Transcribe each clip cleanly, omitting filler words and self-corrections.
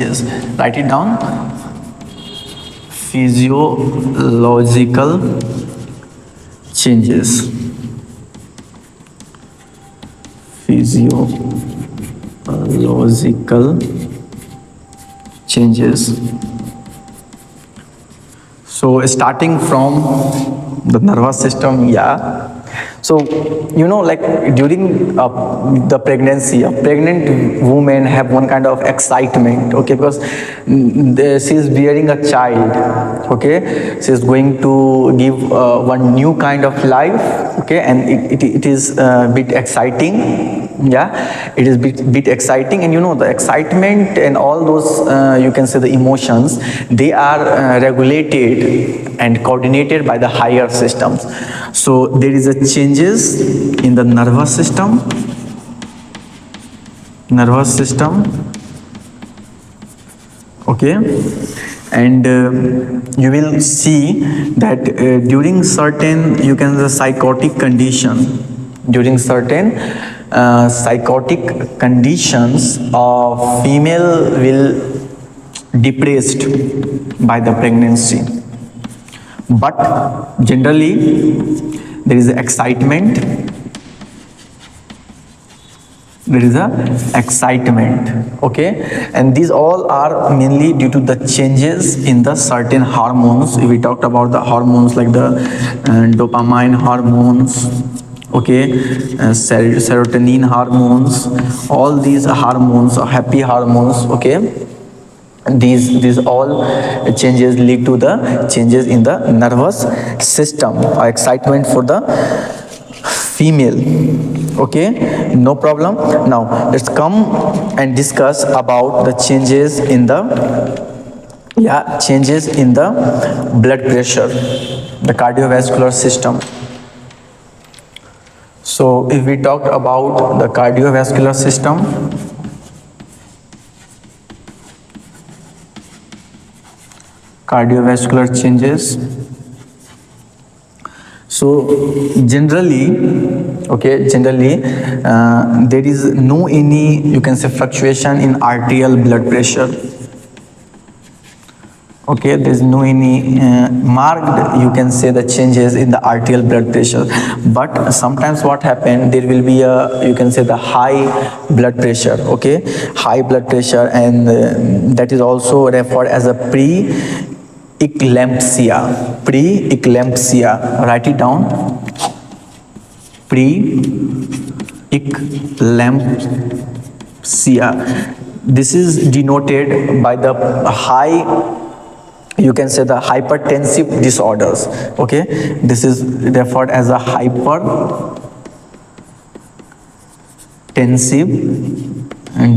changes. Write it down. Physiological changes. Physiological changes. So starting from the nervous system, yeah. So like during the pregnancy, a pregnant woman have one kind of excitement, okay, because she is bearing a child, okay, she is going to give one new kind of life, okay, and it is a bit exciting. Yeah, it is bit exciting, and the excitement and all those you can say the emotions, they are regulated and coordinated by the higher systems. So there is a changes in the nervous system, okay, and you will see that during certain you can say psychotic condition, during certain psychotic conditions, a female will depressed by the pregnancy, but generally there is excitement, okay, and these all are mainly due to the changes in the certain hormones. If we talked about the hormones like the dopamine hormones, okay, serotonin hormones, all these hormones are happy hormones, okay, these all changes lead to the changes in the nervous system or excitement for the female, okay, no problem. Now let's come and discuss about the changes in the blood pressure, the cardiovascular system. So if we talk about the cardiovascular system, cardiovascular changes, so generally, okay, there is no any you can say fluctuation in arterial blood pressure, okay, there is no any marked you can say the changes in the arterial blood pressure, but sometimes what happen, there will be a you can say the high blood pressure, okay, high blood pressure, and that is also referred as a pre-eclampsia. Write it down. Pre-eclampsia. This is denoted by the high you can say the hypertensive disorders, okay, this is referred as a hypertensive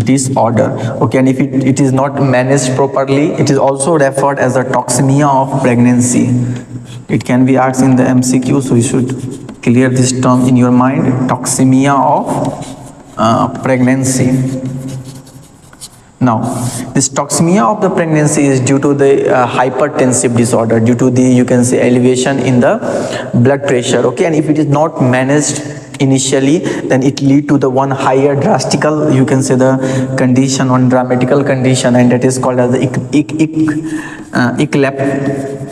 disorder, okay, and if it is not managed properly, it is also referred as a toxemia of pregnancy. It can be asked in the MCQ, so you should clear this term in your mind, toxemia of pregnancy. Now, this toxemia of the pregnancy is due to the hypertensive disorder, due to the you can say elevation in the blood pressure, okay, and if it is not managed initially, then it lead to the one higher drastical you can say the condition, one dramatical condition, and that is called as the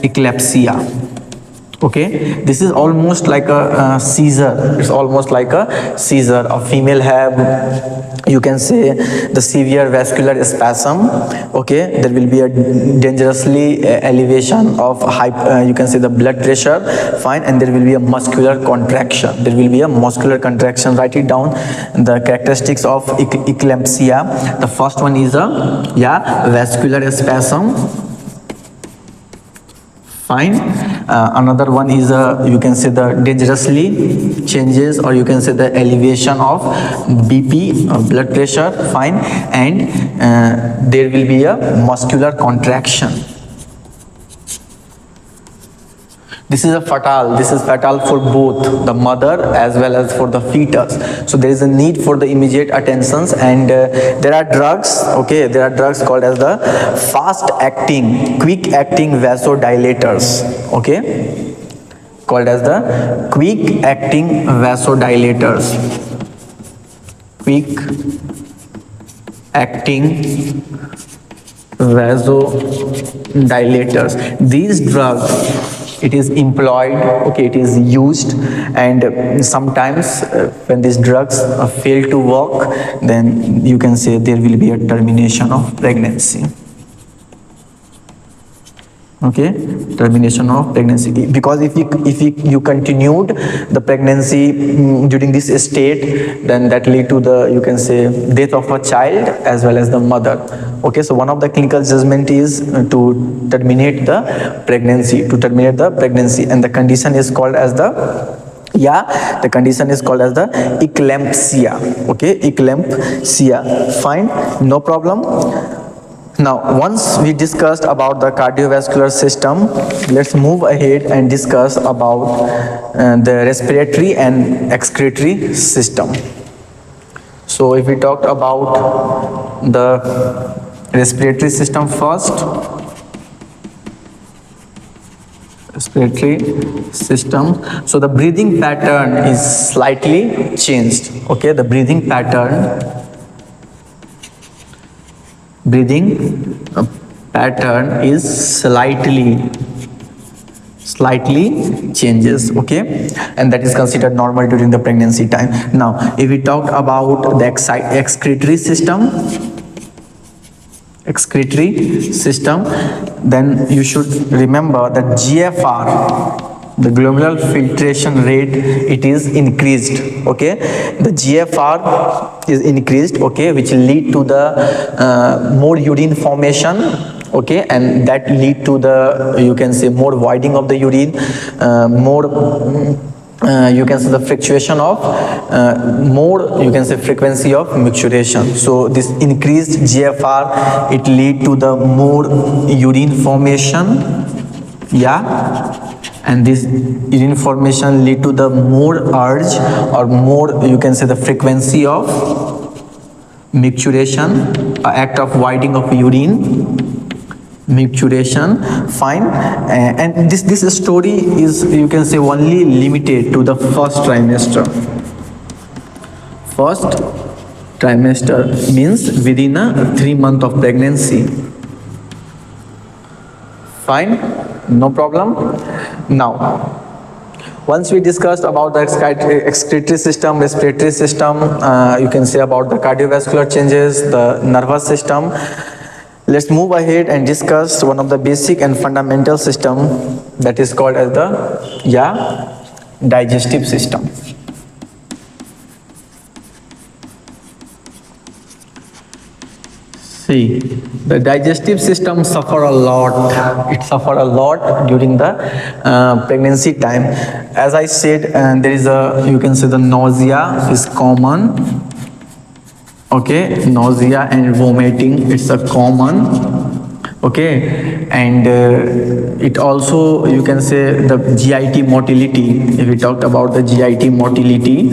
eclampsia. Okay, this is almost like a seizure. It's almost like a seizure. A female have you can say the severe vascular spasm, okay, there will be a dangerously elevation of you can say the blood pressure, fine, and there will be a muscular contraction. Write it down, the characteristics of eclampsia. The first one is a vascular spasm, fine. Another one is you can say the dangerously changes, or you can say the elevation of BP, blood pressure, fine, and there will be a muscular contraction. This is fatal for both the mother as well as for the fetus. So there is a need for the immediate attentions, and there are drugs, okay, there are drugs called as the fast acting, quick acting vasodilators, okay, called as the quick acting vasodilators, quick acting vasodilators. These drugs, it is employed, okay, it is used, and sometimes when these drugs fail to work, then you can say there will be a termination of pregnancy. Okay, termination of pregnancy, because if you continued the pregnancy during this state, then that lead to the, you can say, death of a child as well as the mother. Okay, so one of the clinical judgment is to terminate the pregnancy, and the condition is called as the eclampsia. Okay, eclampsia. Fine, no problem. Now, once we discussed about the cardiovascular system, let's move ahead and discuss about the respiratory and excretory system. So, if we talked about the respiratory system first, respiratory system. So, the breathing pattern is slightly changed. Okay, the breathing pattern is slightly changes, okay, and that is considered normal during the pregnancy time. Now, if we talk about the excretory system, then you should remember that GFR, the glomerular filtration rate, it is increased. Okay, the GFR is increased, okay, which lead to the more urine formation, okay, and that lead to the, you can say, more voiding of the urine, more you can say the fluctuation of more, you can say, frequency of micturition. So this increased GFR, it lead to the more urine formation, and this urine formation lead to the more urge, or more, you can say, the frequency of micturition, act of voiding of urine, micturition. Fine, and this story is, you can say, only limited to the first trimester. First trimester means within a 3 month of pregnancy. Fine, no problem. Now, once we discussed about the excretory system, respiratory system, you can say about the cardiovascular changes, the nervous system, let's move ahead and discuss one of the basic and fundamental system, that is called as the digestive system. See, the digestive system suffer a lot. It suffer a lot during the pregnancy time. As I said, there is a, you can say, the nausea is common. Okay, nausea and vomiting, it's a common. Okay, and it also, you can say, the GIT motility. If we talked about the GIT motility,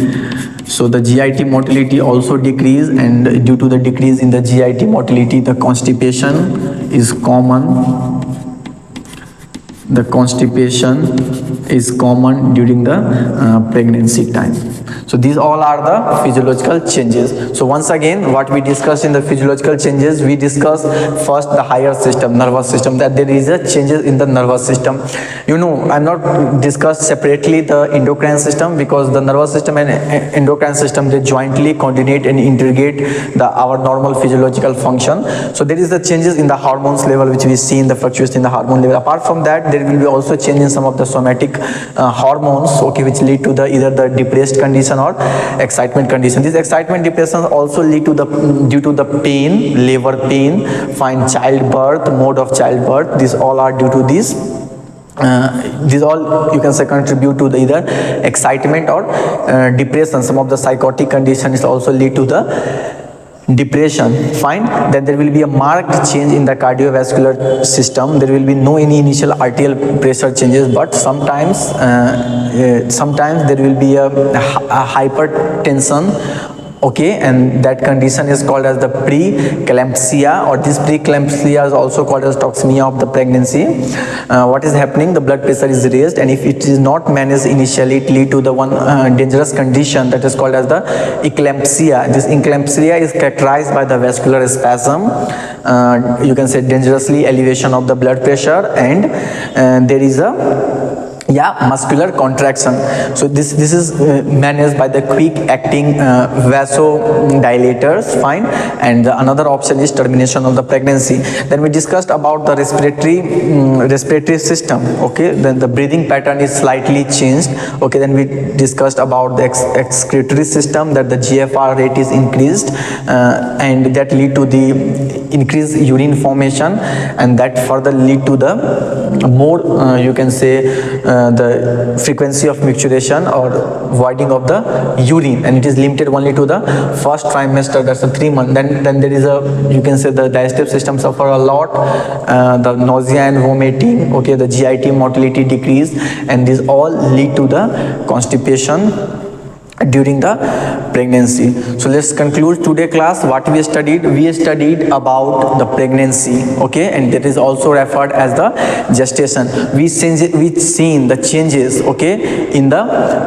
so the GIT motility also decrease, and due to the decrease in the GIT motility, the constipation is common. The constipation is common during the pregnancy time. So these all are the physiological changes. So once again, what we discussed in the physiological changes, we discussed first the higher system, nervous system, that there is a changes in the nervous system. You know, I'm not discussed separately the endocrine system, because the nervous system and endocrine system, they jointly coordinate and integrate our normal physiological function. So there is the changes in the hormones level, which we see in the fluctuations in the hormone level. Apart from that, there will be also change in some of the somatic hormones, okay, which lead to the either the depressed condition or excitement condition. These excitement depressions also lead to the due to the pain, labor pain, fine, childbirth, mode of childbirth. These all are due to this. These all, you can say, contribute to the either excitement or depression. Some of the psychotic conditions also lead to the depression. Fine, then there will be a marked change in the cardiovascular system. There will be no any initial arterial pressure changes, but sometimes there will be a hypertension, Okay, and that condition is called as the preeclampsia, or this preeclampsia is also called as toxemia of the pregnancy. What is happening? The blood pressure is raised, and if it is not managed initially, it lead to the one dangerous condition that is called as the eclampsia. This eclampsia is characterized by the vascular spasm, you can say dangerously elevation of the blood pressure, and there is a muscular contraction. So this is managed by the quick acting vasodilators, fine. And another option is termination of the pregnancy. Then we discussed about the respiratory system. Okay, then the breathing pattern is slightly changed. Okay, then we discussed about the excretory system, that the GFR rate is increased, and that lead to the increased urine formation, and that further lead to the more you can say the frequency of micturition or voiding of the urine, and it is limited only to the first trimester, that's the 3 months. Then there is a, you can say, the digestive system suffer a lot, the nausea and vomiting, okay, the GIT motility decrease, and these all lead to the constipation during the pregnancy. So let's conclude today class. What we studied about the pregnancy, okay, and that is also referred as the gestation. We seen the changes, okay, in the,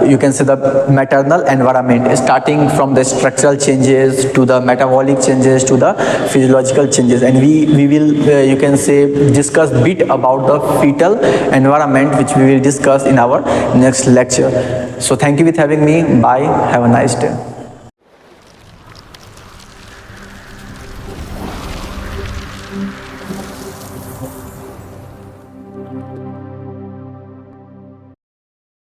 you can say, the maternal environment, starting from the structural changes to the metabolic changes to the physiological changes, and we will you can say discuss bit about the fetal environment, which we will discuss in our next lecture. So thank you with having me. Bye. Have a nice day.